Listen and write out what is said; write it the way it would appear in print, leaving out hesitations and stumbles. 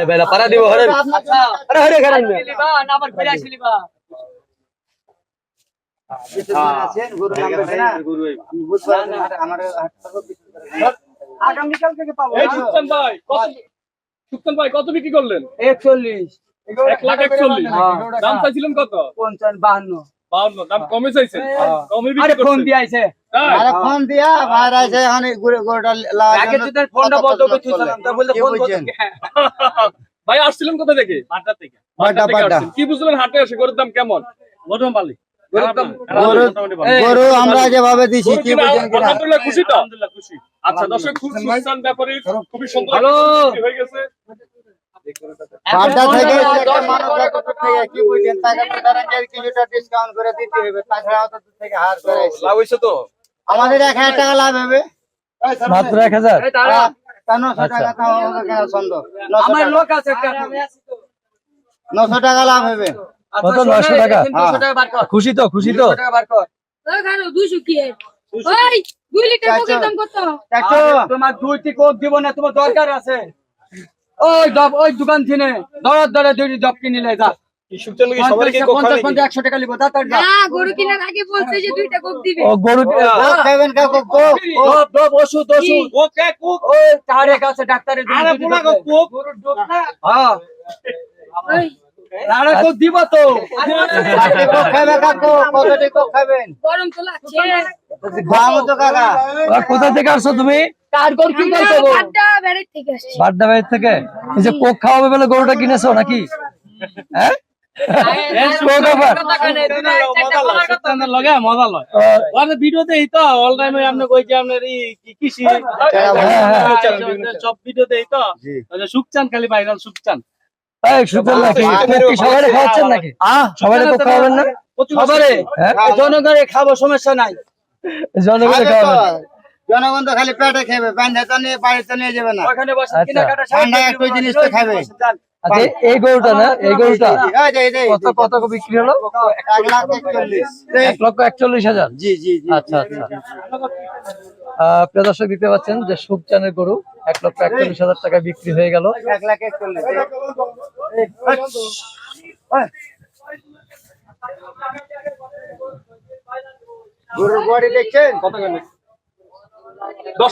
বেলা পারা দিব হরেন আরে হরে খারান লিবা না আবার ঘুরে আসলি বা আছেন গুরু নাম্বার না গুরু বুঝবার না আমার আগামী কাল থেকে পাবো এই সুলতান ভাই কত বিক্রি করলেন? 41 1,41,000। দাম চাইছিলেন কত? 55 52। দাম কমে চাইছেন? কমে আরে বিক্রি ফোন করছেন? দিয়ে আইছে তাই? আরে ফোন দিয়া ভাই আইছে এখন গুরুটা আগে তো তার ফোনটা বন্ধ করে দিছিলাম তা বলতে ফোন বন্ধ ভাই আসছিলেন কোথা থেকে? বাড্ডা থেকে। বাড্ডা থেকে আসছেন। কি বুঝলেন হাটে এসে গরুর দাম কেমন? গরম বালি গরু আমরা যেভাবে দিছি কি বুঝেন কিনা আলহামদুলিল্লাহ খুশি তো? আলহামদুলিল্লাহ খুশি। আচ্ছা দর্শক সুলতান ব্যাপারী খুবই সুন্দর হ্যালো। হয়ে গেছে। বাড্ডা থেকে একটা মানুষ থেকে কি বুঝেন তাকে প্রধানকে কিছুটা ডিসকাউন্ট করে দিতে হবে তাছাড়া তো থেকে হার করে লাভ হইছে তো আমাদের 1000 টাকা লাভ হবে মাত্র 1000 এই দাঁড়া 900 টাকা তাও আমাদের কেন সন্দেহ আমার লোক আছে একটা 900 টাকা লাভ হবে কত 900 টাকা 200 টাকা বার কর খুশি তো 200 টাকা বার কর খানো 200 কি ওই 2 লিটার কোকের দাম কত চাচু তোমার দুইটি কোক দিব না তোমার দরকার আছে ওই দোকান থেকে ধরে দুইটি জব কিনে লে যা কি সুলতান কি সবার কি কোক 50 খাওয়া 100 টাকা লিব যা তার যা না গরু কিনার আগে বলছে যে 2টা কোক দিবে ও গরু কোক খাবেন কাকু কোক ওষুধ ওকে কুক ওই তারে কাছে ডাক্তারের আরে পুরা কুক গরুর ডোজ না হ্যাঁ ওই আরে তো দিব তো কোক খাবে কাকু কতটি কোক খাবেন গরম তো লাগছে খাবো তো কাকা কোথা থেকে আসছো তুমি কার গরু কি করতে গো আড্ডা বেড়ে থেকে আসছে বাড্ডা বাড়ি থেকে এই যে কোক খাওয়াবে বলে গরুটা কিনেছো নাকি হ্যাঁ কোক আবার সুলতানের লগে মজা লয় ওর ভিডিওতে এই তো অল টাইম আপনি কই যে আপনার এই কৃষি সব ভিডিওতে এই তো সুকচান খালি ভাইরাল সুকচান এই সুলতান নাকি কোক কি সবাই খাওয়াচ্ছেন নাকি সবাই কোক খাওয়াবেন না সবারে হ্যাঁ জনগণের খাবো সমস্যা নাই জনগণকে খাওয়াবেন জনগণ তো খালি পেটে খাবে বান্ধে তো নিয়ে বাড়িতে নিয়ে যাবে না ওখানে বসে আচ্ছা। কেনাকাটা ঠান্ডা একটু জিনিস তো খাবে আচ্ছা এই গরুটা না এই গরুটা এই যে কত কত বিক্রি হলো 1,41,000 1,41,000 জি জি জি আচ্ছা আচ্ছা প্রিয় দর্শক দেখতে পাচ্ছেন যে সুকচানের গরু 1,41,000 টাকা বিক্রি হয়ে গেল 1,41,000 গরুর বডি দেখছেন কত গেল?